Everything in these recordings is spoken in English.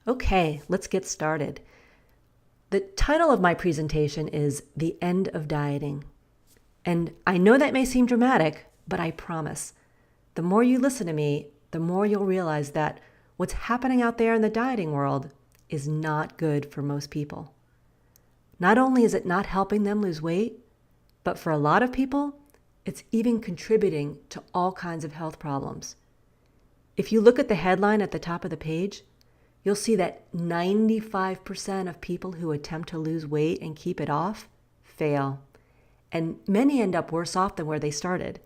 Okay, let's get started. The title of my presentation is The End of Dieting. And I know that may seem dramatic, but I promise, the more you listen to me, the more you'll realize that what's happening out there in the dieting world is not good for most people. Not only is it not helping them lose weight, but for a lot of people, it's even contributing to all kinds of health problems. If you look at the headline at the top of the page, you'll see that 95% of people who attempt to lose weight and keep it off fail, and many end up worse off than where they started.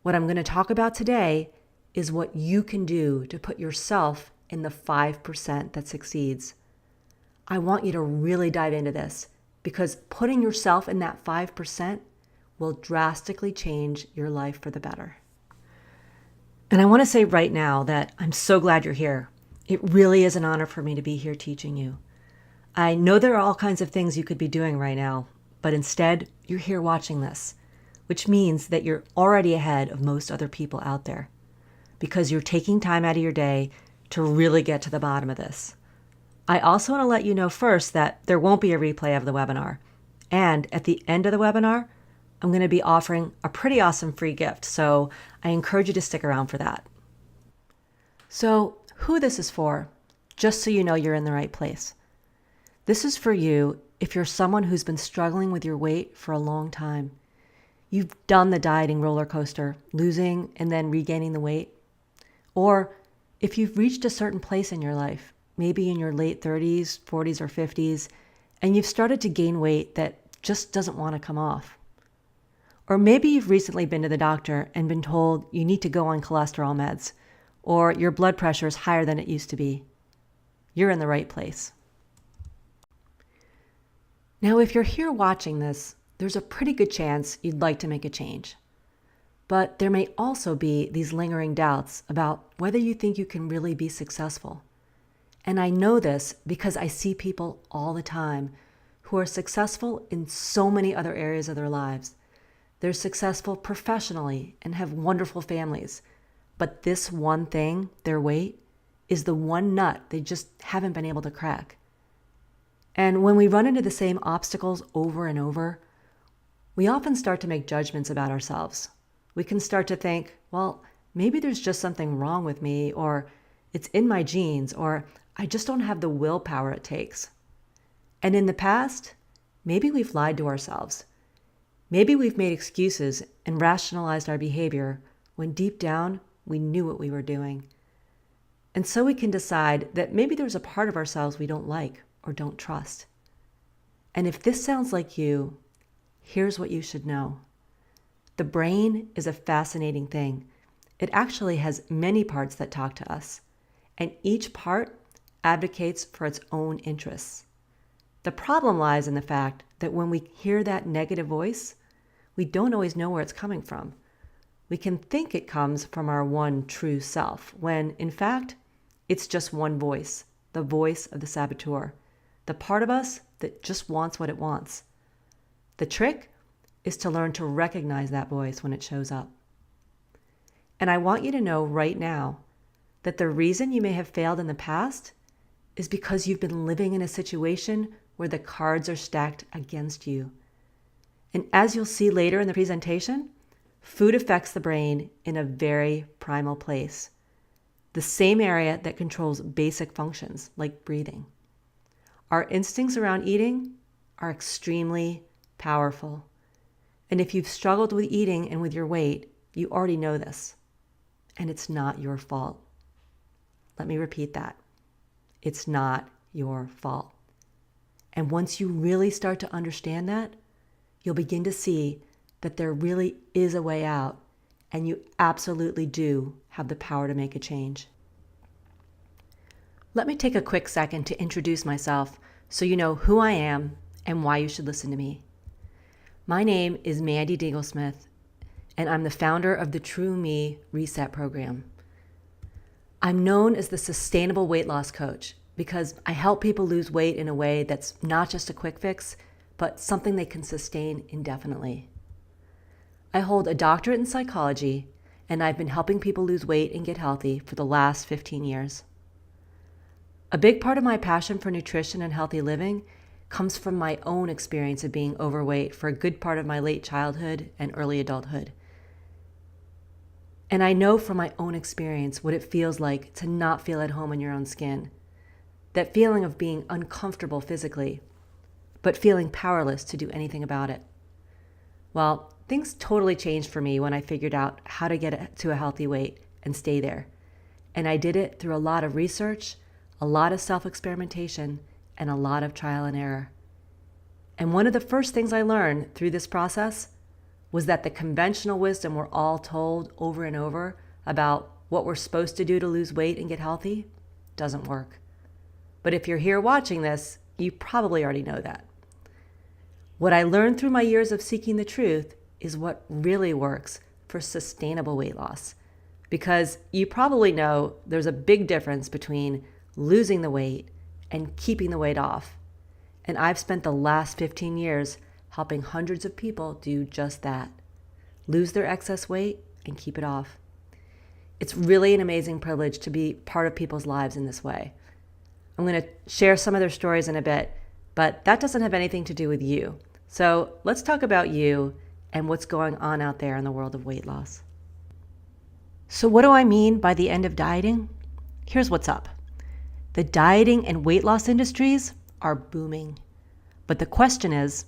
What I'm going to talk about today is what you can do to put yourself in the 5% that succeeds. I want you to really dive into this because putting yourself in that 5% will drastically change your life for the better. And I want to say right now that I'm so glad you're here. It really is an honor for me to be here teaching you. I know there are all kinds of things you could be doing right now, but instead, you're here watching this, which means that you're already ahead of most other people out there because you're taking time out of your day to really get to the bottom of this. I also want to let you know first that there won't be a replay of the webinar. And at the end of the webinar, I'm going to be offering a pretty awesome free gift, so I encourage you to stick around for that. So, who this is for, just so you know you're in the right place. This is for you if you're someone who's been struggling with your weight for a long time. You've done the dieting roller coaster, losing and then regaining the weight. Or if you've reached a certain place in your life, maybe in your late 30s, 40s, or 50s, and you've started to gain weight that just doesn't want to come off. Or maybe you've recently been to the doctor and been told you need to go on cholesterol meds, or your blood pressure is higher than it used to be. You're in the right place. Now, if you're here watching this, there's a pretty good chance you'd like to make a change. But there may also be these lingering doubts about whether you think you can really be successful. And I know this because I see people all the time who are successful in so many other areas of their lives. They're successful professionally and have wonderful families. But this one thing, their weight, is the one nut they just haven't been able to crack. And when we run into the same obstacles over and over, we often start to make judgments about ourselves. We can start to think, well, maybe there's just something wrong with me, or it's in my genes, or I just don't have the willpower it takes. And in the past, maybe we've lied to ourselves. Maybe we've made excuses and rationalized our behavior when deep down we knew what we were doing. And so we can decide that maybe there's a part of ourselves we don't like or don't trust. And if this sounds like you, here's what you should know. The brain is a fascinating thing. It actually has many parts that talk to us, and each part advocates for its own interests. The problem lies in the fact that when we hear that negative voice, we don't always know where it's coming from. We can think it comes from our one true self, when in fact, it's just one voice, the voice of the saboteur, the part of us that just wants what it wants. The trick is to learn to recognize that voice when it shows up. And I want you to know right now that the reason you may have failed in the past is because you've been living in a situation where the cards are stacked against you. And as you'll see later in the presentation, food affects the brain in a very primal place, the same area that controls basic functions like breathing. Our instincts around eating are extremely powerful. And if you've struggled with eating and with your weight, you already know this. And it's not your fault. Let me repeat that. It's not your fault. And once you really start to understand that, you'll begin to see that there really is a way out, and you absolutely do have the power to make a change. Let me take a quick second to introduce myself so you know who I am and why you should listen to me. My name is Mandy Dinglesmith, and I'm the founder of the True Me Reset program. I'm known as the Sustainable Weight Loss Coach because I help people lose weight in a way that's not just a quick fix, but something they can sustain indefinitely. I hold a doctorate in psychology, and I've been helping people lose weight and get healthy for the last 15 years. A big part of my passion for nutrition and healthy living comes from my own experience of being overweight for a good part of my late childhood and early adulthood. And I know from my own experience what it feels like to not feel at home in your own skin. That feeling of being uncomfortable physically, but feeling powerless to do anything about it. Well, things totally changed for me when I figured out how to get to a healthy weight and stay there. And I did it through a lot of research, a lot of self-experimentation, and a lot of trial and error. And one of the first things I learned through this process was that the conventional wisdom we're all told over and over about what we're supposed to do to lose weight and get healthy doesn't work. But if you're here watching this, you probably already know that. What I learned through my years of seeking the truth is what really works for sustainable weight loss. Because you probably know there's a big difference between losing the weight and keeping the weight off. And I've spent the last 15 years helping hundreds of people do just that. Lose their excess weight and keep it off. It's really an amazing privilege to be part of people's lives in this way. I'm going to share some of their stories in a bit, but that doesn't have anything to do with you. So let's talk about you and what's going on out there in the world of weight loss. So what do I mean by the end of dieting? Here's what's up. The dieting and weight loss industries are booming. But the question is,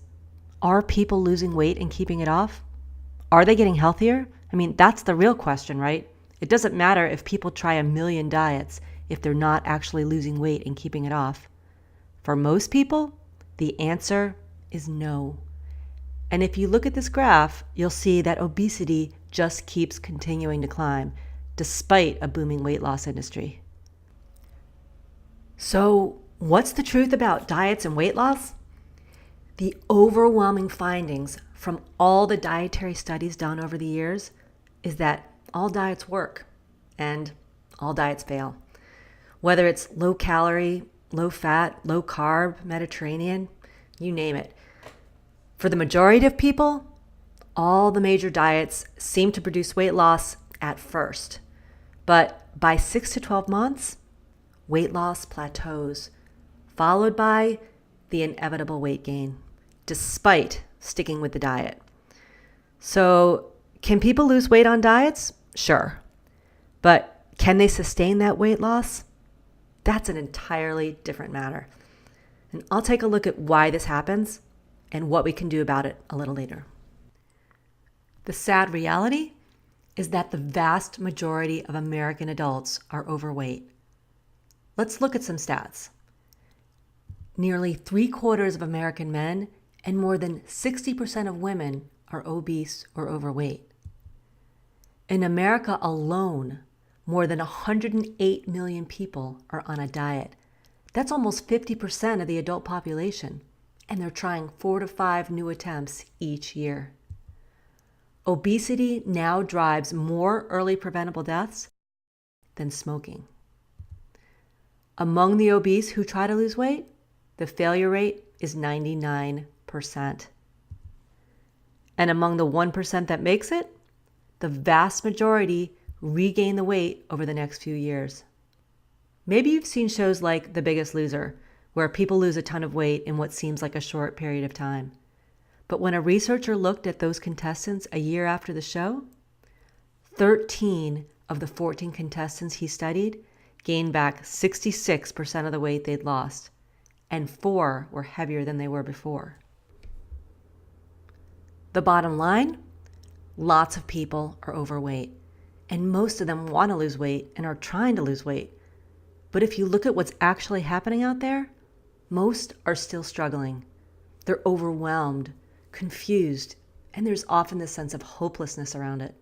are people losing weight and keeping it off? Are they getting healthier? I mean, that's the real question, right? It doesn't matter if people try a million diets if they're not actually losing weight and keeping it off. For most people, the answer is no. And if you look at this graph, you'll see that obesity just keeps continuing to climb, despite a booming weight loss industry. So, what's the truth about diets and weight loss? The overwhelming findings from all the dietary studies done over the years is that all diets work and all diets fail. Whether it's low calorie, low fat, low carb, Mediterranean, you name it. For the majority of people, all the major diets seem to produce weight loss at first. But by 6 to 12 months, weight loss plateaus, followed by the inevitable weight gain, despite sticking with the diet. So, can people lose weight on diets? Sure. But can they sustain that weight loss? That's an entirely different matter. And I'll take a look at why this happens and what we can do about it a little later. The sad reality is that the vast majority of American adults are overweight. Let's look at some stats. Nearly 3/4 of American men and more than 60% of women are obese or overweight. In America alone, more than 108 million people are on a diet. That's almost 50% of the adult population, and they're trying 4 to 5 new attempts each year. Obesity now drives more early preventable deaths than smoking. Among the obese who try to lose weight, the failure rate is 99%. And among the 1% that makes it, the vast majority regain the weight over the next few years. Maybe you've seen shows like The Biggest Loser, where people lose a ton of weight in what seems like a short period of time. But when a researcher looked at those contestants a year after the show, 13 of the 14 contestants he studied gained back 66% of the weight they'd lost, and 4 were heavier than they were before. The bottom line? Lots of people are overweight, and most of them want to lose weight and are trying to lose weight. But if you look at what's actually happening out there, most are still struggling. They're overwhelmed, confused, and there's often this sense of hopelessness around it.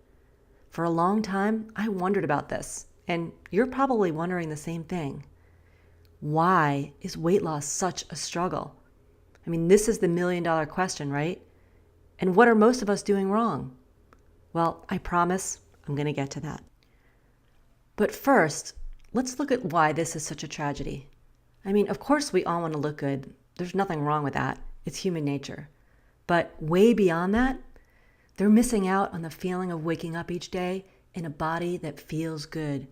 For a long time, I wondered about this, and you're probably wondering the same thing. Why is weight loss such a struggle? I mean, this is the million-dollar question, right? And what are most of us doing wrong? Well, I promise I'm going to get to that. But first, let's look at why this is such a tragedy. I mean, of course we all want to look good. There's nothing wrong with that. It's human nature. But way beyond that, they're missing out on the feeling of waking up each day in a body that feels good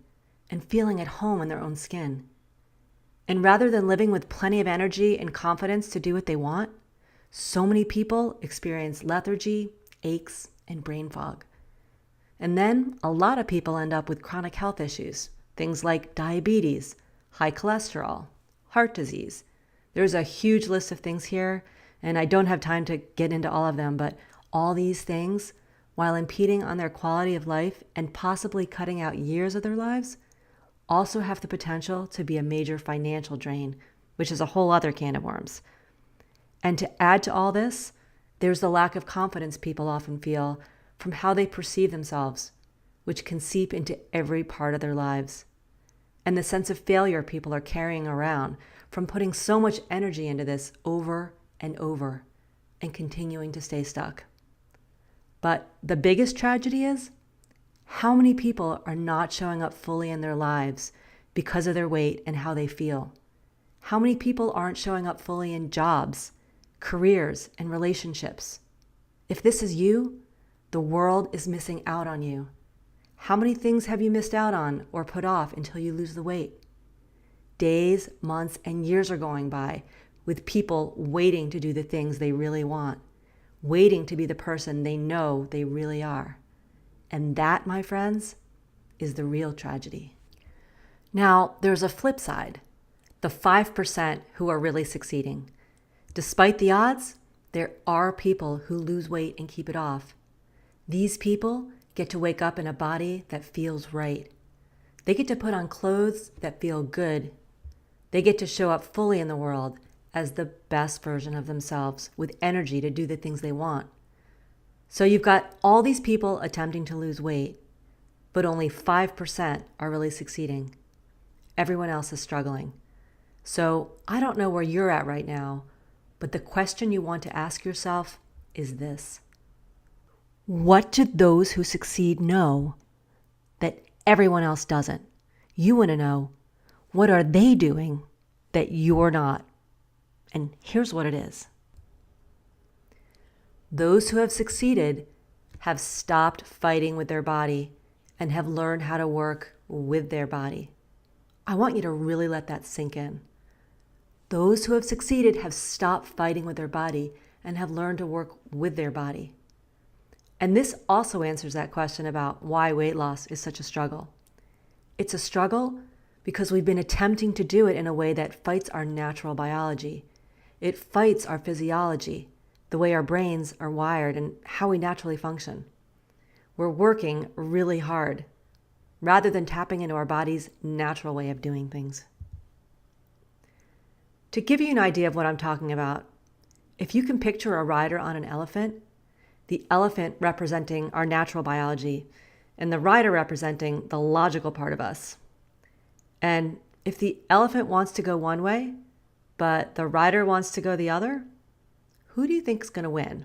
and feeling at home in their own skin. And rather than living with plenty of energy and confidence to do what they want, so many people experience lethargy, aches, and brain fog. And then a lot of people end up with chronic health issues, things like diabetes, high cholesterol, heart disease. There's a huge list of things here, and I don't have time to get into all of them, but all these things, while impeding on their quality of life and possibly cutting out years of their lives, also have the potential to be a major financial drain, which is a whole other can of worms. And to add to all this, there's the lack of confidence people often feel from how they perceive themselves, which can seep into every part of their lives. And the sense of failure people are carrying around from putting so much energy into this over and over and continuing to stay stuck. But the biggest tragedy is how many people are not showing up fully in their lives because of their weight and how they feel. How many people aren't showing up fully in jobs, careers, and relationships? If this is you, the world is missing out on you. How many things have you missed out on or put off until you lose the weight? Days, months, and years are going by with people waiting to do the things they really want, waiting to be the person they know they really are. And that, my friends, is the real tragedy. Now, there's a flip side, the 5% who are really succeeding. Despite the odds, there are people who lose weight and keep it off. These people get to wake up in a body that feels right. They get to put on clothes that feel good. They get to show up fully in the world as the best version of themselves with energy to do the things they want. So you've got all these people attempting to lose weight, but only 5% are really succeeding. Everyone else is struggling. So I don't know where you're at right now, but the question you want to ask yourself is this: what do those who succeed know that everyone else doesn't? You want to know, what are they doing that you're not? And here's what it is. Those who have succeeded have stopped fighting with their body and have learned how to work with their body. I want you to really let that sink in. Those who have succeeded have stopped fighting with their body and have learned to work with their body. And this also answers that question about why weight loss is such a struggle. It's a struggle because we've been attempting to do it in a way that fights our natural biology. It fights our physiology, the way our brains are wired and how we naturally function. We're working really hard rather than tapping into our body's natural way of doing things. To give you an idea of what I'm talking about, if you can picture a rider on an elephant, the elephant representing our natural biology and the rider representing the logical part of us. And if the elephant wants to go one way, but the rider wants to go the other, who do you think is going to win?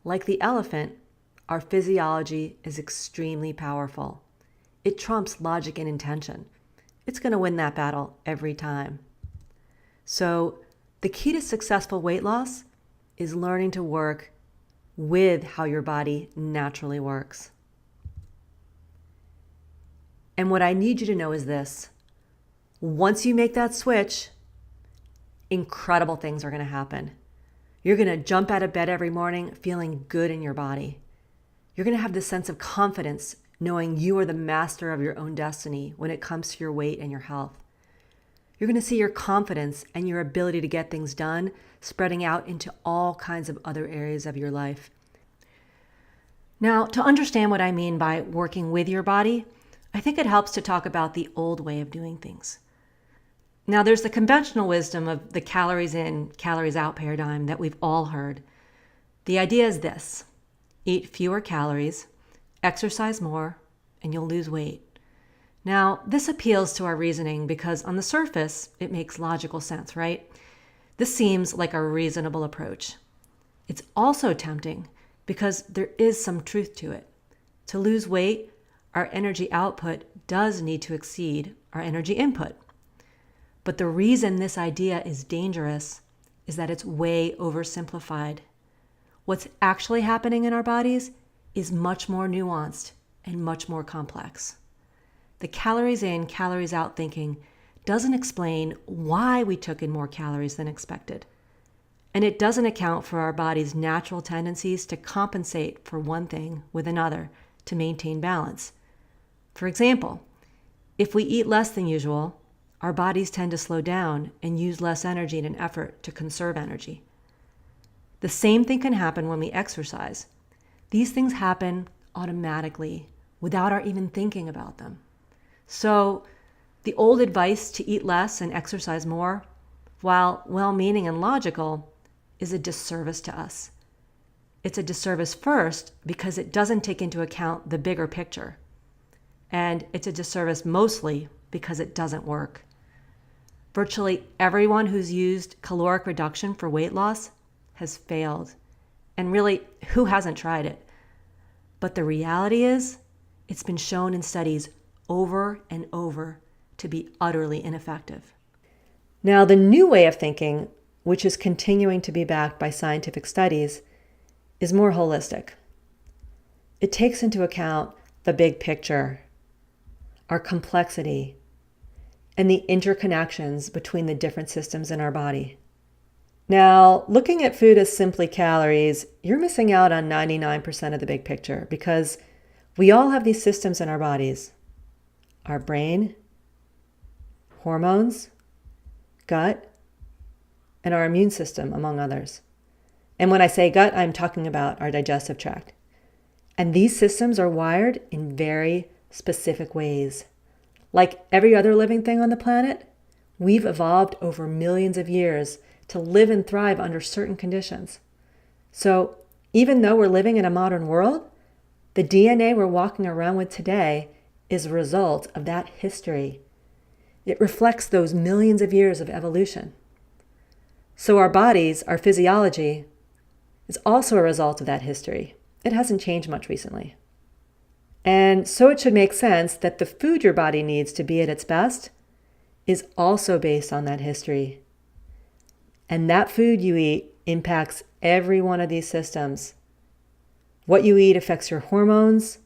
Like the elephant, our physiology is extremely powerful. It trumps logic and intention. It's going to win that battle every time. So the key to successful weight loss is learning to work with how your body naturally works. And what I need you to know is this: once you make that switch, incredible things are going to happen. You're going to jump out of bed every morning feeling good in your body. You're going to have this sense of confidence knowing you are the master of your own destiny when it comes to your weight and your health. You're going to see your confidence and your ability to get things done spreading out into all kinds of other areas of your life. Now, to understand what I mean by working with your body, I think it helps to talk about the old way of doing things. Now, there's the conventional wisdom of the calories in, calories out paradigm that we've all heard. The idea is this: eat fewer calories, exercise more, and you'll lose weight. Now, this appeals to our reasoning because on the surface, it makes logical sense, right? This seems like a reasonable approach. It's also tempting because there is some truth to it. To lose weight, our energy output does need to exceed our energy input. But the reason this idea is dangerous is that it's way oversimplified. What's actually happening in our bodies is much more nuanced and much more complex. The calories in, calories out thinking doesn't explain why we took in more calories than expected. And it doesn't account for our body's natural tendencies to compensate for one thing with another to maintain balance. For example, if we eat less than usual, our bodies tend to slow down and use less energy in an effort to conserve energy. The same thing can happen when we exercise. These things happen automatically without our even thinking about them. So the old advice to eat less and exercise more, while well-meaning and logical, is a disservice to us. It's a disservice first because it doesn't take into account the bigger picture. And it's a disservice mostly because it doesn't work. Virtually everyone who's used caloric reduction for weight loss has failed. And really, who hasn't tried it? But the reality is, it's been shown in studies over and over to be utterly ineffective. Now, the new way of thinking, which is continuing to be backed by scientific studies, is more holistic. It takes into account the big picture, our complexity, and the interconnections between the different systems in our body. Now, looking at food as simply calories, you're missing out on 99% of the big picture because we all have these systems in our bodies: our brain, hormones, gut, and our immune system, among others. And when I say gut, I'm talking about our digestive tract. And these systems are wired in very specific ways. Like every other living thing on the planet, we've evolved over millions of years to live and thrive under certain conditions. So even though we're living in a modern world, the DNA we're walking around with today is a result of that history. It reflects those millions of years of evolution. So our bodies, our physiology, is also a result of that history. It hasn't changed much recently. And so it should make sense that the food your body needs to be at its best is also based on that history. And that food you eat impacts every one of these systems. What you eat affects your hormones,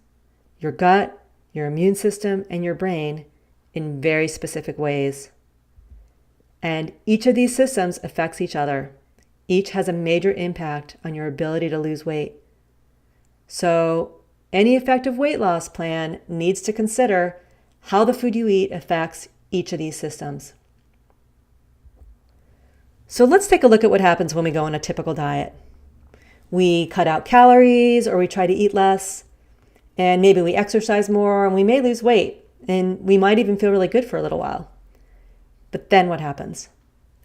your gut, your immune system, and your brain in very specific ways. And each of these systems affects each other. Each has a major impact on your ability to lose weight. So any effective weight loss plan needs to consider how the food you eat affects each of these systems. So let's take a look at what happens when we go on a typical diet. We cut out calories, or we try to eat less, and maybe we exercise more, and we may lose weight, and we might even feel really good for a little while. But then what happens?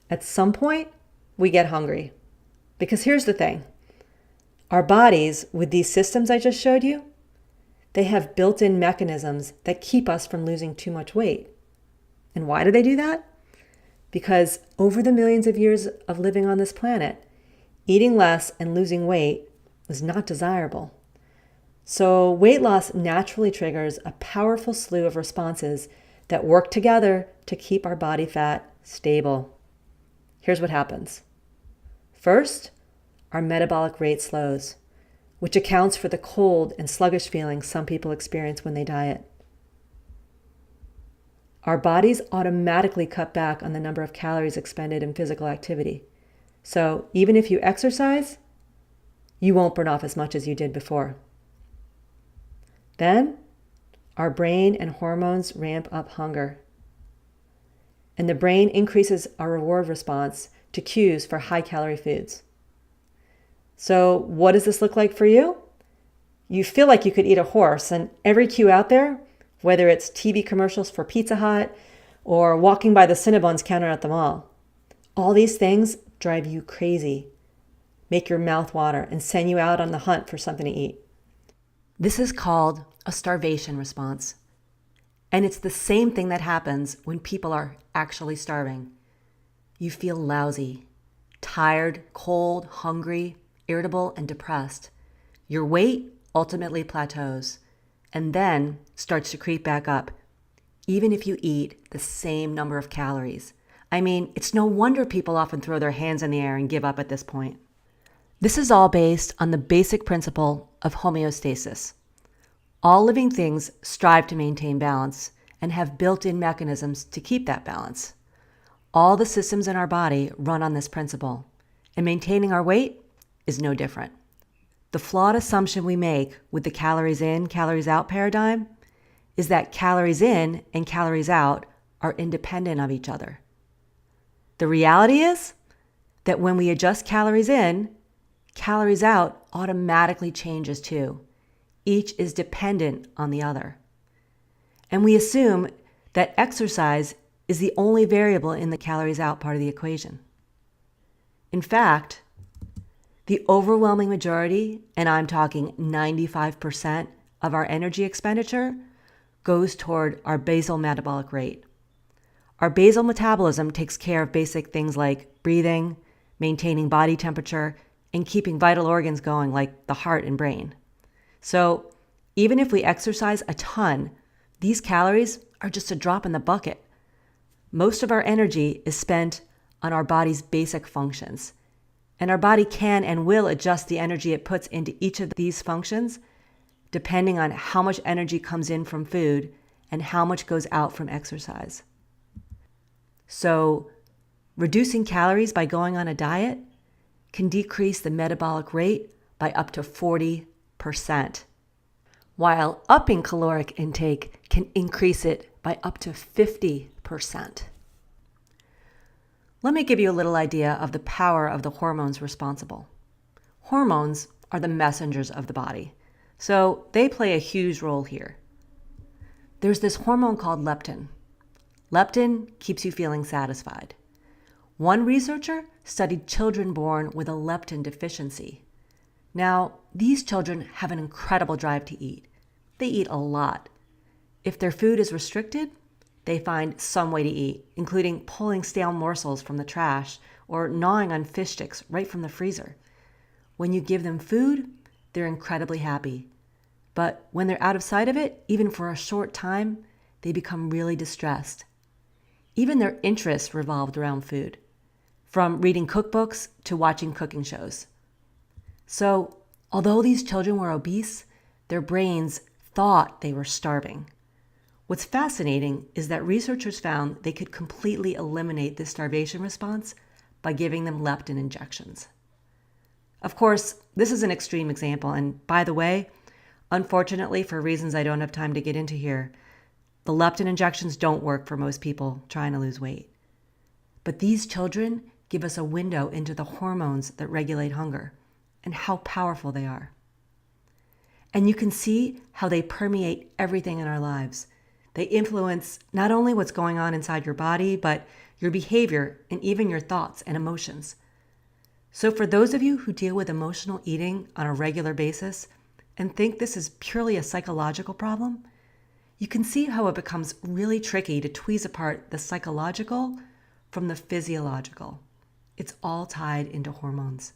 At some point, we get hungry. Because here's the thing. Our bodies, with these systems I just showed you, they have built-in mechanisms that keep us from losing too much weight. And why do they do that? Because over the millions of years of living on this planet, eating less and losing weight was not desirable. So weight loss naturally triggers a powerful slew of responses that work together to keep our body fat stable. Here's what happens. First, our metabolic rate slows, which accounts for the cold and sluggish feelings some people experience when they diet. Our bodies automatically cut back on the number of calories expended in physical activity. So even if you exercise, you won't burn off as much as you did before. Then, our brain and hormones ramp up hunger. And the brain increases our reward response to cues for high-calorie foods. So what does this look like for you? You feel like you could eat a horse, and every cue out there, whether it's TV commercials for Pizza Hut or walking by the Cinnabons counter at the mall, all these things drive you crazy, make your mouth water, and send you out on the hunt for something to eat. This is called a starvation response. And it's the same thing that happens when people are actually starving. You feel lousy, tired, cold, hungry, irritable, and depressed. Your weight ultimately plateaus and then starts to creep back up, even if you eat the same number of calories. I mean, it's no wonder people often throw their hands in the air and give up at this point. This is all based on the basic principle of homeostasis. All living things strive to maintain balance, and have built-in mechanisms to keep that balance. All the systems in our body run on this principle, and maintaining our weight is no different. The flawed assumption we make with the calories in, calories out paradigm is that calories in and calories out are independent of each other. The reality is that when we adjust calories in, calories out automatically changes too. Each is dependent on the other. And we assume that exercise is the only variable in the calories out part of the equation. In fact, the overwhelming majority, and I'm talking 95% of our energy expenditure, goes toward our basal metabolic rate. Our basal metabolism takes care of basic things like breathing, maintaining body temperature, and keeping vital organs going like the heart and brain. So even if we exercise a ton, these calories are just a drop in the bucket. Most of our energy is spent on our body's basic functions, and our body can and will adjust the energy it puts into each of these functions depending on how much energy comes in from food and how much goes out from exercise. So, reducing calories by going on a diet can decrease the metabolic rate by up to 40%, while upping caloric intake can increase it by up to 50%. Let me give you a little idea of the power of the hormones responsible. Hormones are the messengers of the body, so they play a huge role here. There's this hormone called leptin. Leptin keeps you feeling satisfied. One researcher studied children born with a leptin deficiency. Now, these children have an incredible drive to eat. They eat a lot. If their food is restricted, they find some way to eat, including pulling stale morsels from the trash or gnawing on fish sticks right from the freezer. When you give them food, they're incredibly happy. But when they're out of sight of it, even for a short time, they become really distressed. Even their interests revolved around food, from reading cookbooks to watching cooking shows. So, although these children were obese, their brains thought they were starving. What's fascinating is that researchers found they could completely eliminate this starvation response by giving them leptin injections. Of course, this is an extreme example, and by the way, unfortunately, for reasons I don't have time to get into here, the leptin injections don't work for most people trying to lose weight. But these children give us a window into the hormones that regulate hunger and how powerful they are. And you can see how they permeate everything in our lives. They influence not only what's going on inside your body, but your behavior and even your thoughts and emotions. So for those of you who deal with emotional eating on a regular basis and think this is purely a psychological problem, you can see how it becomes really tricky to tweeze apart the psychological from the physiological. It's all tied into hormones.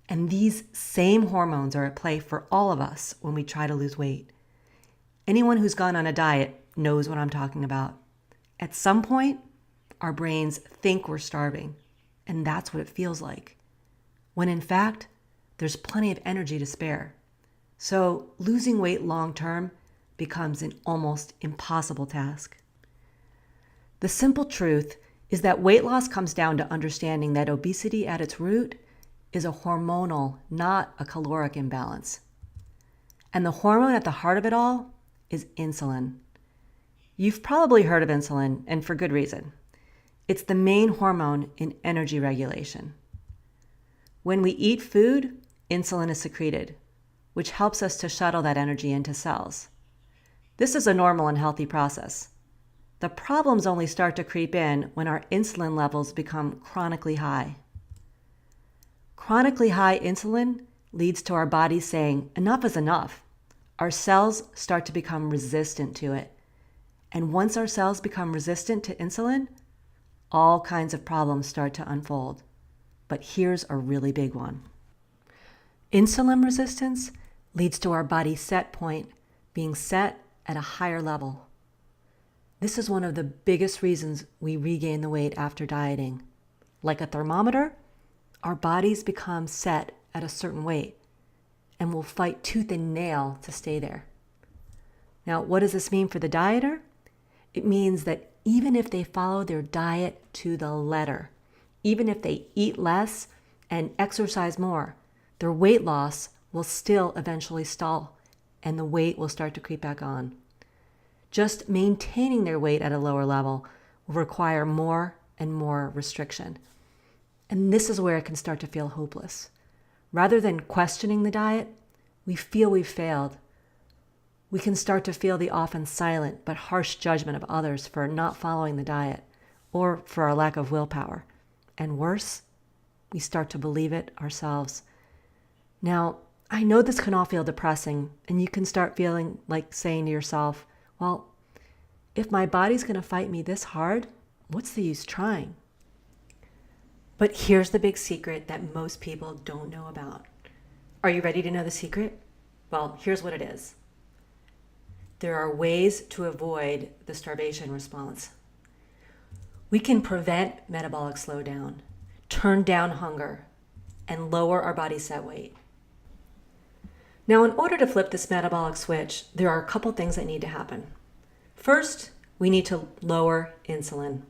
And these same hormones are at play for all of us when we try to lose weight. Anyone who's gone on a diet knows what I'm talking about. At some point, our brains think we're starving, and that's what it feels like, when in fact, there's plenty of energy to spare. So losing weight long term becomes an almost impossible task. The simple truth is that weight loss comes down to understanding that obesity at its root is a hormonal, not a caloric imbalance. And the hormone at the heart of it all is insulin. You've probably heard of insulin, and for good reason. It's the main hormone in energy regulation. When we eat food, insulin is secreted, which helps us to shuttle that energy into cells. This is a normal and healthy process. The problems only start to creep in when our insulin levels become chronically high. Chronically high insulin leads to our body saying, enough is enough. Our cells start to become resistant to it. And once our cells become resistant to insulin, all kinds of problems start to unfold. But here's a really big one. Insulin resistance leads to our body's set point being set at a higher level. This is one of the biggest reasons we regain the weight after dieting. Like a thermometer, our bodies become set at a certain weight and will fight tooth and nail to stay there. Now, what does this mean for the dieter? It means that even if they follow their diet to the letter, even if they eat less and exercise more, their weight loss will still eventually stall and the weight will start to creep back on. Just maintaining their weight at a lower level will require more and more restriction. And this is where it can start to feel hopeless. Rather than questioning the diet, we feel we've failed. We can start to feel the often silent but harsh judgment of others for not following the diet or for our lack of willpower. And worse, we start to believe it ourselves. Now, I know this can all feel depressing, and you can start feeling like saying to yourself, well, if my body's going to fight me this hard, what's the use trying? But here's the big secret that most people don't know about. Are you ready to know the secret? Well, here's what it is. There are ways to avoid the starvation response. We can prevent metabolic slowdown, turn down hunger, and lower our body set weight. Now, in order to flip this metabolic switch, there are a couple things that need to happen. First, we need to lower insulin.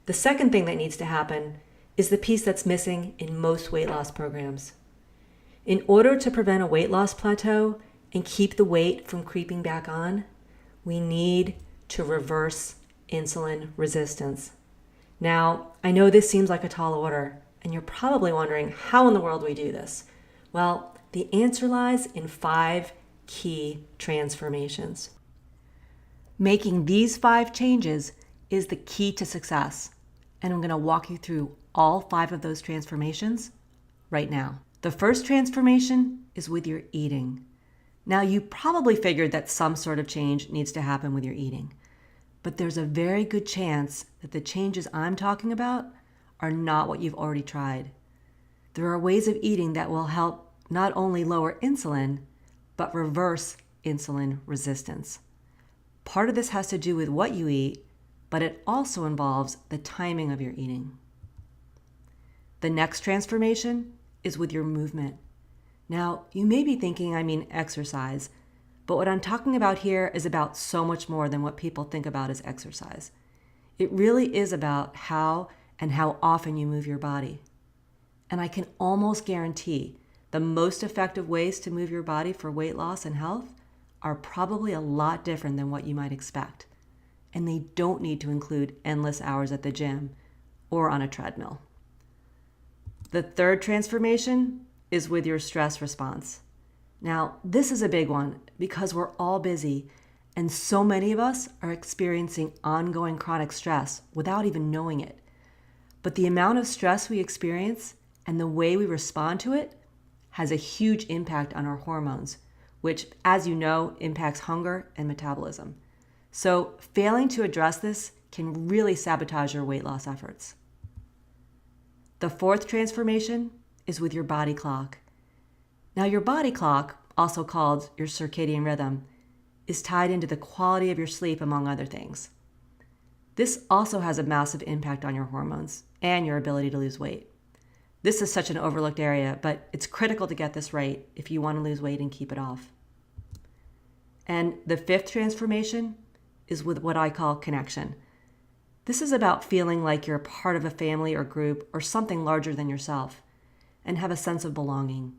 The second thing that needs to happen is the piece that's missing in most weight loss programs. In order to prevent a weight loss plateau and keep the weight from creeping back on, we need to reverse insulin resistance. Now, I know this seems like a tall order, and you're probably wondering how in the world we do this. Well, the answer lies in 5 key transformations. Making these 5 changes is the key to success, and I'm going to walk you through all 5 of those transformations right now. The first transformation is with your eating. Now, you probably figured that some sort of change needs to happen with your eating, but there's a very good chance that the changes I'm talking about are not what you've already tried. There are ways of eating that will help not only lower insulin, but reverse insulin resistance. Part of this has to do with what you eat, but it also involves the timing of your eating. The next transformation is with your movement. Now, you may be thinking I mean exercise, but what I'm talking about here is about so much more than what people think about as exercise. It really is about how and how often you move your body. And I can almost guarantee the most effective ways to move your body for weight loss and health are probably a lot different than what you might expect. And they don't need to include endless hours at the gym or on a treadmill. The third transformation is with your stress response. Now, this is a big one because we're all busy and so many of us are experiencing ongoing chronic stress without even knowing it. But the amount of stress we experience and the way we respond to it has a huge impact on our hormones, which, as you know, impacts hunger and metabolism. So failing to address this can really sabotage your weight loss efforts. The fourth transformation is with your body clock. Now, your body clock, also called your circadian rhythm, is tied into the quality of your sleep, among other things. This also has a massive impact on your hormones and your ability to lose weight. This is such an overlooked area, but it's critical to get this right if you want to lose weight and keep it off. And the fifth transformation is with what I call connection. This is about feeling like you're part of a family or group or something larger than yourself and have a sense of belonging.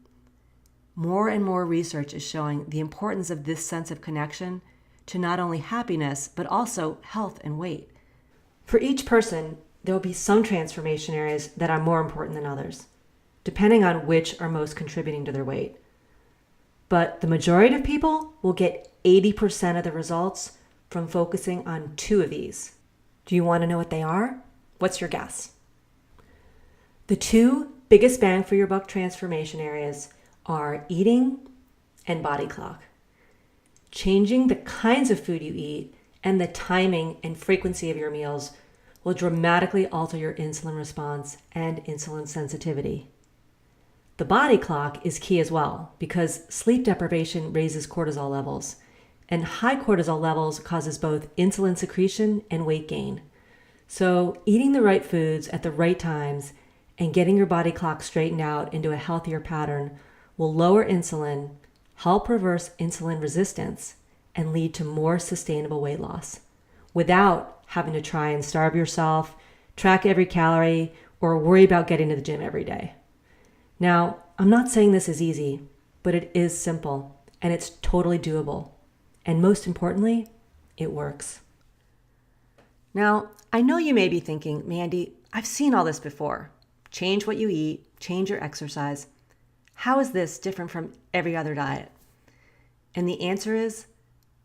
More and more research is showing the importance of this sense of connection to not only happiness, but also health and weight. For each person, there will be some transformation areas that are more important than others, depending on which are most contributing to their weight. But the majority of people will get 80% of the results from focusing on 2 of these. Do you want to know what they are? What's your guess? The 2 biggest bang for your buck transformation areas are eating and body clock. Changing the kinds of food you eat and the timing and frequency of your meals will dramatically alter your insulin response and insulin sensitivity. The body clock is key as well because sleep deprivation raises cortisol levels, and high cortisol levels causes both insulin secretion and weight gain. So eating the right foods at the right times and getting your body clock straightened out into a healthier pattern will lower insulin, help reverse insulin resistance, and lead to more sustainable weight loss. without having to try and starve yourself, track every calorie, or worry about getting to the gym every day. Now, I'm not saying this is easy, but it is simple and it's totally doable. And most importantly, it works. Now, I know you may be thinking, Mandy, I've seen all this before. Change what you eat, change your exercise. How is this different from every other diet? And the answer is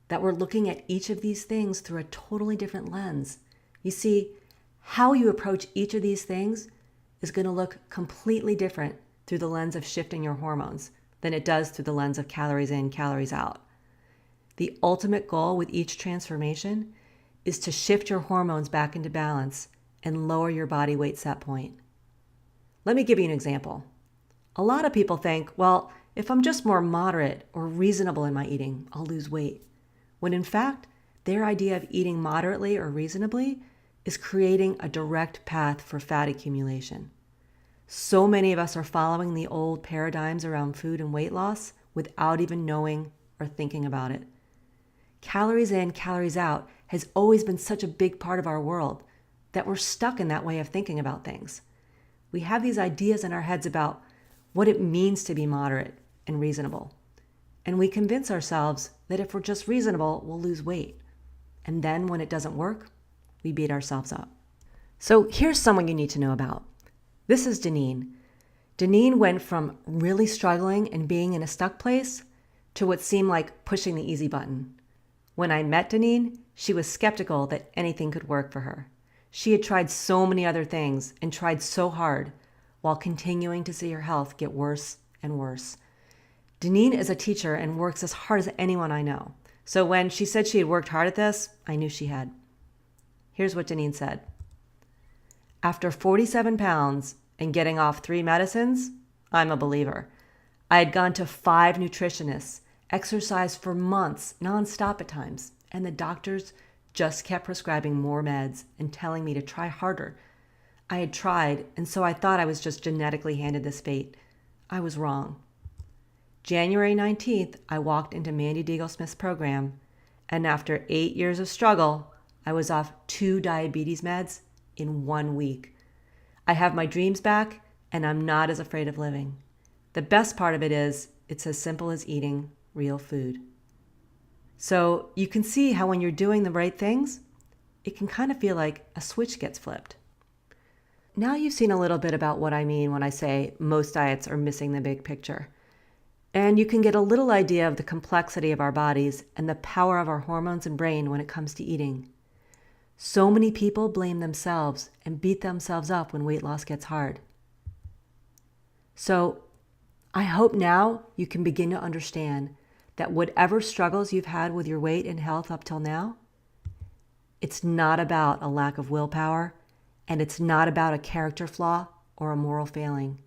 that we're looking at each of these things through a totally different lens. You see, how you approach each of these things is going to look completely different through the lens of shifting your hormones than it does through the lens of calories in, calories out. The ultimate goal with each transformation is to shift your hormones back into balance and lower your body weight set point. Let me give you an example. A lot of people think, well, if I'm just more moderate or reasonable in my eating, I'll lose weight. When in fact, their idea of eating moderately or reasonably is creating a direct path for fat accumulation. So many of us are following the old paradigms around food and weight loss without even knowing or thinking about it. Calories in, calories out has always been such a big part of our world that we're stuck in that way of thinking about things. We have these ideas in our heads about what it means to be moderate and reasonable. And we convince ourselves that if we're just reasonable, we'll lose weight. And then when it doesn't work, we beat ourselves up. So here's someone you need to know about. This is Deneen. Deneen went from really struggling and being in a stuck place to what seemed like pushing the easy button. When I met Deneen, she was skeptical that anything could work for her. She had tried so many other things and tried so hard while continuing to see her health get worse and worse. Deneen is a teacher and works as hard as anyone I know. So when she said she had worked hard at this, I knew she had. Here's what Deneen said. After 47 pounds and getting off 3 medicines, I'm a believer. I had gone to 5 nutritionists, exercised for months, nonstop at times, and the doctors just kept prescribing more meds and telling me to try harder. I had tried, and so I thought I was just genetically handed this fate. I was wrong. January 19th, I walked into Mandy Deagle-Smith's program, and after 8 years of struggle, I was off 2 diabetes meds in 1 week. I have my dreams back, and I'm not as afraid of living. The best part of it is, it's as simple as eating real food. So you can see how when you're doing the right things, it can kind of feel like a switch gets flipped. Now you've seen a little bit about what I mean when I say most diets are missing the big picture. And you can get a little idea of the complexity of our bodies and the power of our hormones and brain when it comes to eating. So many people blame themselves and beat themselves up when weight loss gets hard. So I hope now you can begin to understand that whatever struggles you've had with your weight and health up till now, it's not about a lack of willpower, and it's not about a character flaw or a moral failing.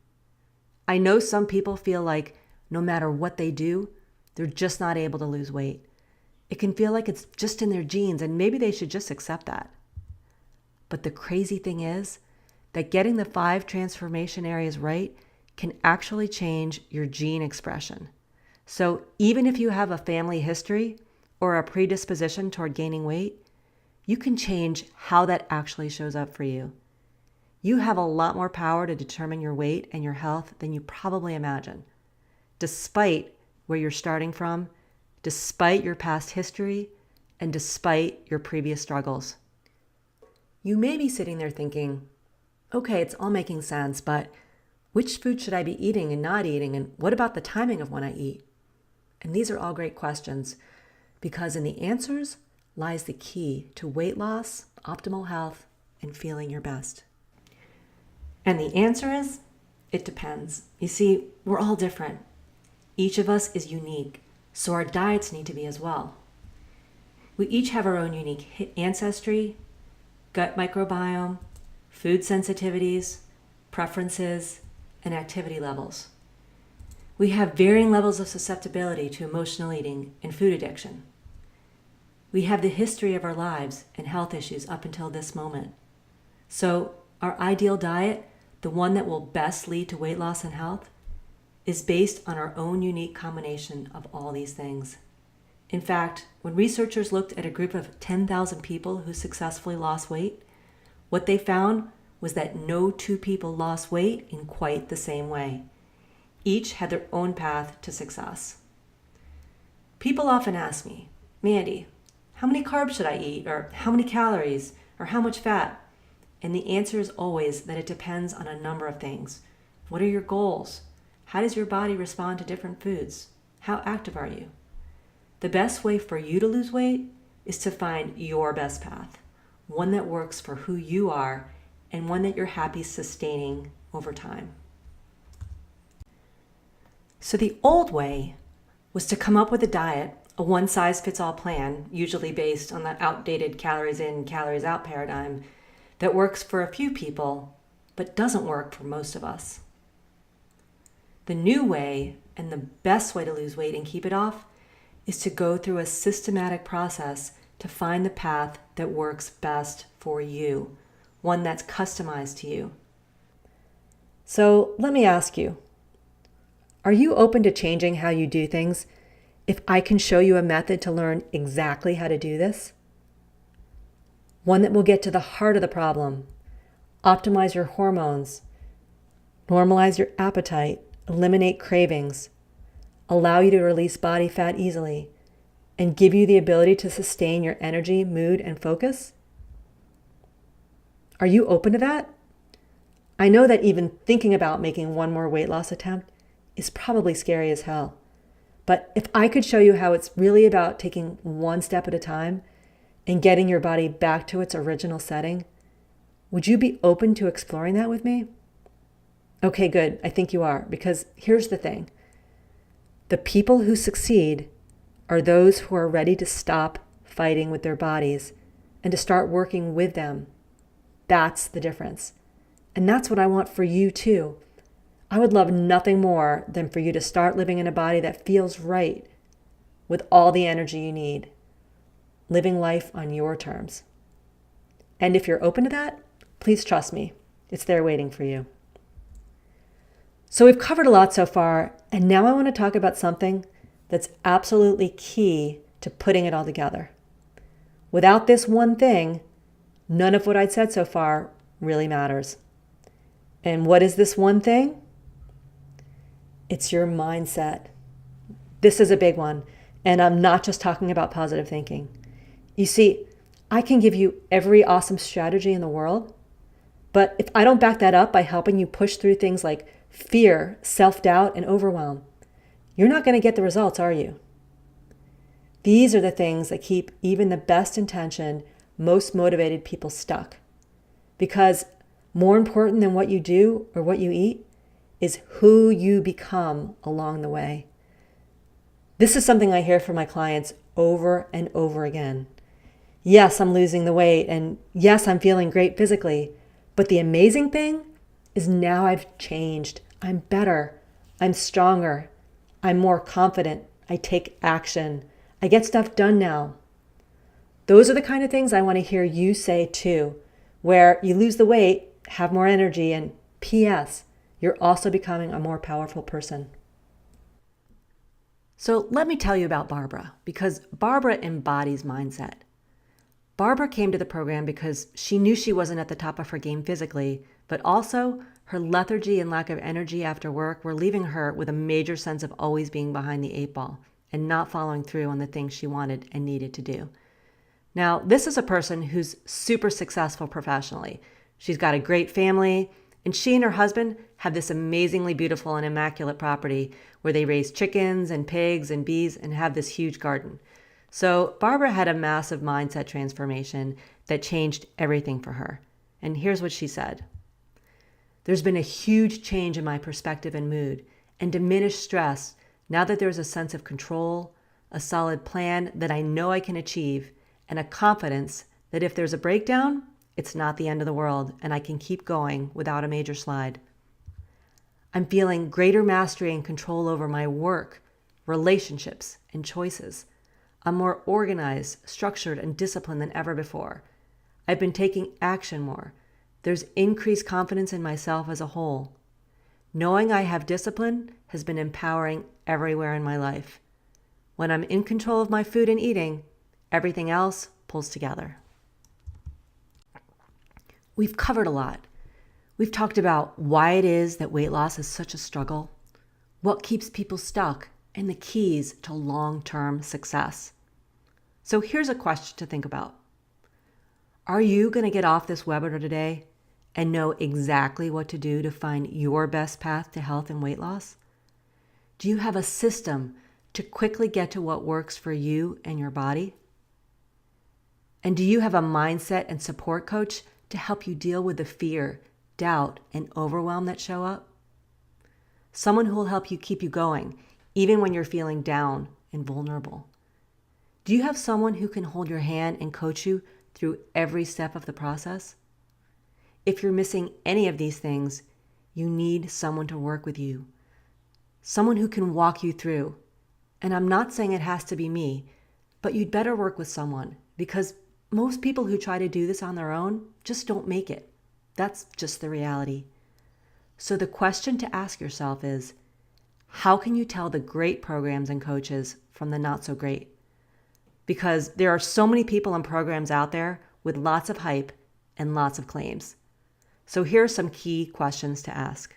I know some people feel like no matter what they do, they're just not able to lose weight. It can feel like it's just in their genes, and maybe they should just accept that. But the crazy thing is that getting the 5 transformation areas right can actually change your gene expression. So even if you have a family history or a predisposition toward gaining weight, you can change how that actually shows up for you. You have a lot more power to determine your weight and your health than you probably imagine. Despite where you're starting from, despite your past history, and despite your previous struggles. You may be sitting there thinking, okay, it's all making sense, but which food should I be eating and not eating? And what about the timing of when I eat? And these are all great questions because in the answers lies the key to weight loss, optimal health, and feeling your best. And the answer is, it depends. You see, we're all different. Each of us is unique, so our diets need to be as well. We each have our own unique ancestry, gut microbiome, food sensitivities, preferences, and activity levels. We have varying levels of susceptibility to emotional eating and food addiction. We have the history of our lives and health issues up until this moment. So our ideal diet, the one that will best lead to weight loss and health, is based on our own unique combination of all these things. In fact, when researchers looked at a group of 10,000 people who successfully lost weight, what they found was that no two people lost weight in quite the same way. Each had their own path to success. People often ask me, Mandy, how many carbs should I eat? Or how many calories? Or how much fat? And the answer is always that it depends on a number of things. What are your goals? How does your body respond to different foods? How active are you? The best way for you to lose weight is to find your best path, one that works for who you are and one that you're happy sustaining over time. So the old way was to come up with a diet, a one-size-fits-all plan, usually based on the outdated calories in, calories out paradigm that works for a few people, but doesn't work for most of us. The new way, and the best way to lose weight and keep it off, is to go through a systematic process to find the path that works best for you, one that's customized to you. So let me ask you, are you open to changing how you do things if I can show you a method to learn exactly how to do this? One that will get to the heart of the problem, optimize your hormones, normalize your appetite, eliminate cravings, allow you to release body fat easily, and give you the ability to sustain your energy, mood, and focus? Are you open to that? I know that even thinking about making one more weight loss attempt is probably scary as hell. But if I could show you how it's really about taking one step at a time and getting your body back to its original setting, would you be open to exploring that with me? Okay, good. I think you are, because here's the thing. The people who succeed are those who are ready to stop fighting with their bodies and to start working with them. That's the difference. And that's what I want for you too. I would love nothing more than for you to start living in a body that feels right, with all the energy you need, living life on your terms. And if you're open to that, please trust me, it's there waiting for you. So we've covered a lot so far, and now I want to talk about something that's absolutely key to putting it all together. Without this one thing, none of what I'd said so far really matters. And what is this one thing? It's your mindset. This is a big one, and I'm not just talking about positive thinking. You see, I can give you every awesome strategy in the world, but if I don't back that up by helping you push through things like fear, self-doubt, and overwhelm, you're not going to get the results, are you? These are the things that keep even the best intentioned, most motivated people stuck. Because more important than what you do or what you eat is who you become along the way. This is something I hear from my clients over and over again. Yes, I'm losing the weight, and yes, I'm feeling great physically, but the amazing thing is now I've changed. I'm better. I'm stronger. I'm more confident. I take action. I get stuff done now. Those are the kind of things I want to hear you say too, where you lose the weight, have more energy, and P.S., you're also becoming a more powerful person. So let me tell you about Barbara, because Barbara embodies mindset. Barbara came to the program because she knew she wasn't at the top of her game physically, but also her lethargy and lack of energy after work were leaving her with a major sense of always being behind the eight ball and not following through on the things she wanted and needed to do. Now, this is a person who's super successful professionally. She's got a great family, and she and her husband have this amazingly beautiful and immaculate property where they raise chickens and pigs and bees and have this huge garden. So Barbara had a massive mindset transformation that changed everything for her. And here's what she said. There's been a huge change in my perspective and mood and diminished stress now that there's a sense of control, a solid plan that I know I can achieve, and a confidence that if there's a breakdown, it's not the end of the world and I can keep going without a major slide. I'm feeling greater mastery and control over my work, relationships, and choices. I'm more organized, structured, and disciplined than ever before. I've been taking action more. There's increased confidence in myself as a whole. Knowing I have discipline has been empowering everywhere in my life. When I'm in control of my food and eating, everything else pulls together. We've covered a lot. We've talked about why it is that weight loss is such a struggle, what keeps people stuck, and the keys to long-term success. So here's a question to think about. Are you going to get off this webinar today and know exactly what to do to find your best path to health and weight loss? Do you have a system to quickly get to what works for you and your body? And do you have a mindset and support coach to help you deal with the fear, doubt, and overwhelm that show up? Someone who will help you keep you going, even when you're feeling down and vulnerable. Do you have someone who can hold your hand and coach you through every step of the process? If you're missing any of these things, you need someone to work with you, someone who can walk you through. And I'm not saying it has to be me, but you'd better work with someone, because most people who try to do this on their own just don't make it. That's just the reality. So the question to ask yourself is, how can you tell the great programs and coaches from the not so great? Because there are so many people and programs out there with lots of hype and lots of claims. So here are some key questions to ask.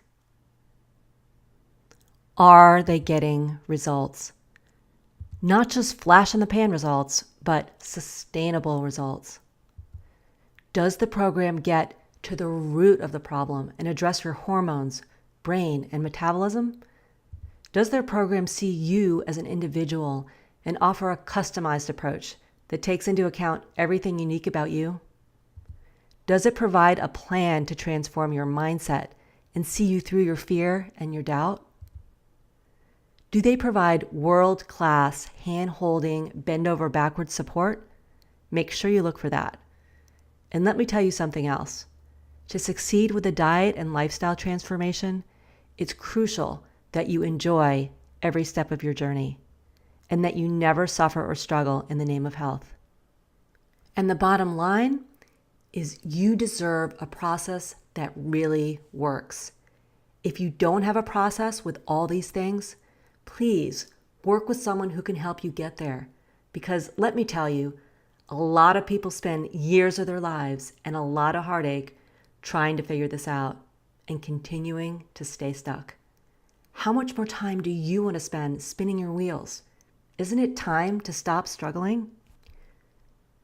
Are they getting results? Not just flash in the pan results, but sustainable results. Does the program get to the root of the problem and address your hormones, brain, and metabolism? Does their program see you as an individual and offer a customized approach that takes into account everything unique about you? Does it provide a plan to transform your mindset and see you through your fear and your doubt? Do they provide world-class, hand-holding, bend-over-backwards support? Make sure you look for that. And let me tell you something else. To succeed with a diet and lifestyle transformation, it's crucial that you enjoy every step of your journey and that you never suffer or struggle in the name of health. And the bottom line is you deserve a process that really works. If you don't have a process with all these things, please work with someone who can help you get there. Because let me tell you, a lot of people spend years of their lives and a lot of heartache trying to figure this out and continuing to stay stuck. How much more time do you want to spend spinning your wheels? Isn't it time to stop struggling?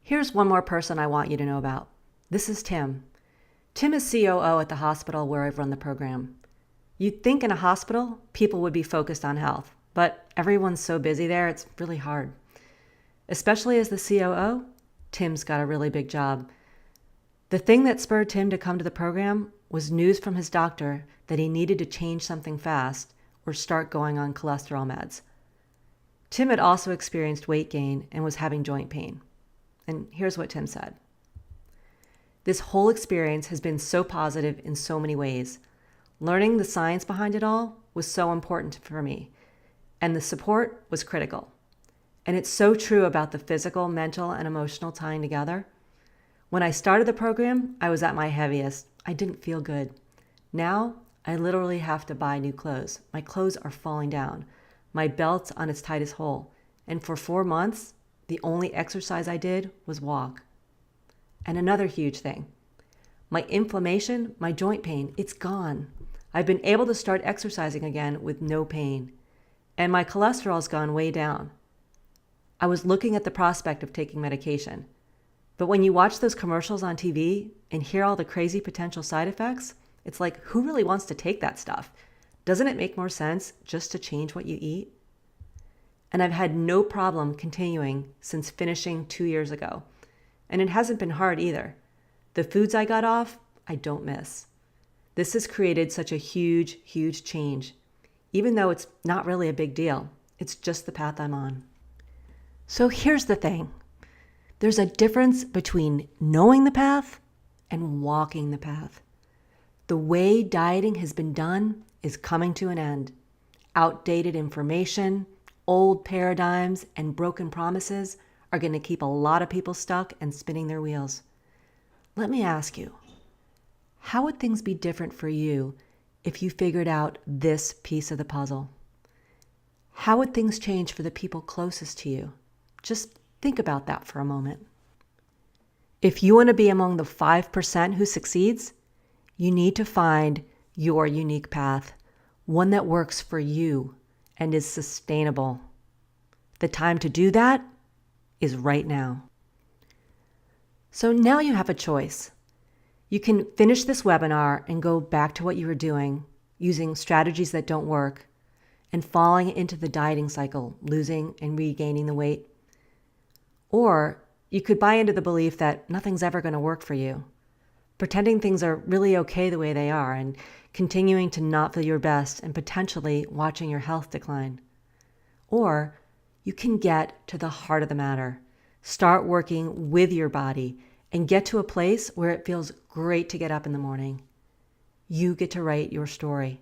Here's one more person I want you to know about. This is Tim. Tim is COO at the hospital where I've run the program. You'd think in a hospital, people would be focused on health, but everyone's so busy there, it's really hard. Especially as the COO, Tim's got a really big job. The thing that spurred Tim to come to the program was news from his doctor that he needed to change something fast or start going on cholesterol meds. Tim had also experienced weight gain and was having joint pain. And here's what Tim said. This whole experience has been so positive in so many ways. Learning the science behind it all was so important for me, and the support was critical. And it's so true about the physical, mental, and emotional tying together. When I started the program, I was at my heaviest. I didn't feel good. Now, I literally have to buy new clothes. My clothes are falling down. My belt's on its tightest hole. And for 4 months, the only exercise I did was walk. And another huge thing, my inflammation, my joint pain, it's gone. I've been able to start exercising again with no pain. And my cholesterol's gone way down. I was looking at the prospect of taking medication. But when you watch those commercials on TV and hear all the crazy potential side effects, it's like, who really wants to take that stuff? Doesn't it make more sense just to change what you eat? And I've had no problem continuing since finishing 2 years ago. And it hasn't been hard either. The foods I got off, I don't miss. This has created such a huge, huge change. Even though it's not really a big deal, it's just the path I'm on. So here's the thing. There's a difference between knowing the path and walking the path. The way dieting has been done is coming to an end. Outdated information, old paradigms, and broken promises are going to keep a lot of people stuck and spinning their wheels. Let me ask you, how would things be different for you if you figured out this piece of the puzzle? how would things change for the people closest to you? Just think about that for a moment. If you want to be among the 5% who succeeds, you need to find your unique path, one that works for you and is sustainable. The time to do that is right now. So now you have a choice. You can finish this webinar and go back to what you were doing, using strategies that don't work, and falling into the dieting cycle, losing and regaining the weight. Or you could buy into the belief that nothing's ever going to work for you, pretending things are really okay the way they are, and continuing to not feel your best and potentially watching your health decline. Or you can get to the heart of the matter, start working with your body, and get to a place where it feels great to get up in the morning. You get to write your story.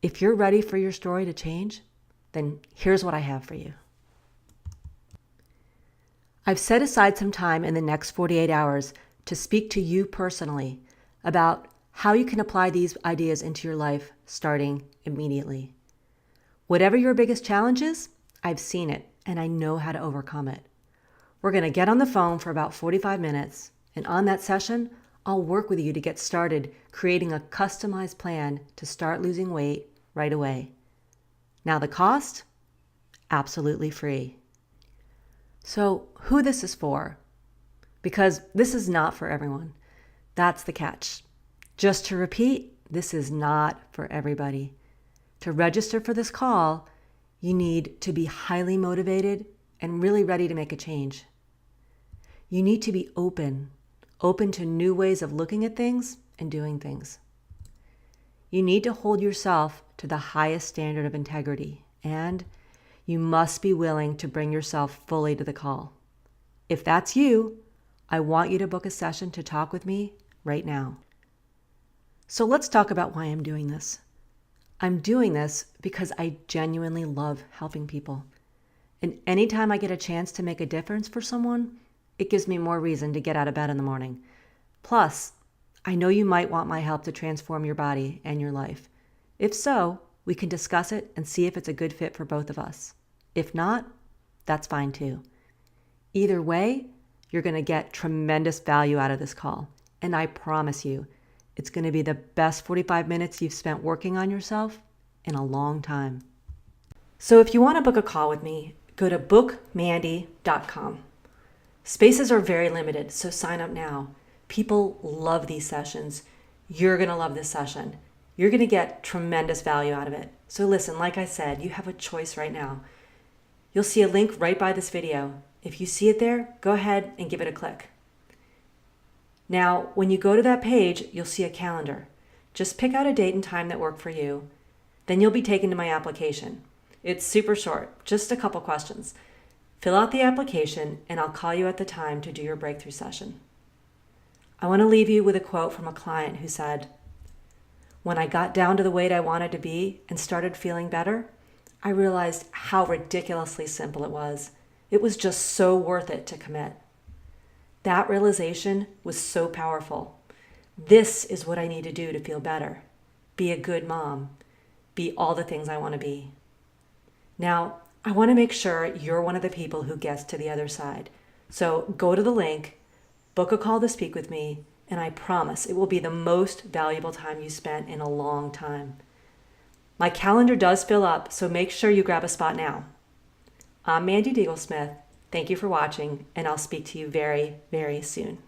If you're ready for your story to change, then here's what I have for you. I've set aside some time in the next 48 hours to speak to you personally about how you can apply these ideas into your life starting immediately. Whatever your biggest challenge is, I've seen it and I know how to overcome it. We're going to get on the phone for about 45 minutes, and on that session, I'll work with you to get started creating a customized plan to start losing weight right away. Now the cost? Absolutely free. So who this is for? Because this is not for everyone. That's the catch. Just to repeat, this is not for everybody. To register for this call, you need to be highly motivated and really ready to make a change. You need to be open to new ways of looking at things and doing things. You need to hold yourself to the highest standard of integrity, and you must be willing to bring yourself fully to the call. If that's you, I want you to book a session to talk with me right now. So let's talk about why I'm doing this. I'm doing this because I genuinely love helping people. And anytime I get a chance to make a difference for someone, it gives me more reason to get out of bed in the morning. Plus, I know you might want my help to transform your body and your life. If so, we can discuss it and see if it's a good fit for both of us. If not, that's fine too. Either way, you're going to get tremendous value out of this call. And I promise you, it's going to be the best 45 minutes you've spent working on yourself in a long time. So if you want to book a call with me, go to bookmandy.com. Spaces are very limited, so sign up now. People love these sessions. You're going to love this session. You're going to get tremendous value out of it. So listen, like I said, you have a choice right now. You'll see a link right by this video. If you see it there, go ahead and give it a click. Now, when you go to that page, you'll see a calendar. Just pick out a date and time that work for you. Then you'll be taken to my application. It's super short, just a couple questions. Fill out the application and I'll call you at the time to do your breakthrough session. I want to leave you with a quote from a client who said, "When I got down to the weight I wanted to be and started feeling better, I realized how ridiculously simple it was. It was just so worth it to commit." That realization was so powerful. This is what I need to do to feel better. Be a good mom. Be all the things I want to be. Now, I want to make sure you're one of the people who gets to the other side. So go to the link, book a call to speak with me, and I promise it will be the most valuable time you spent in a long time. My calendar does fill up, so make sure you grab a spot now. I'm Mandy Dieglesmith. Thank you for watching, and I'll speak to you very, very soon.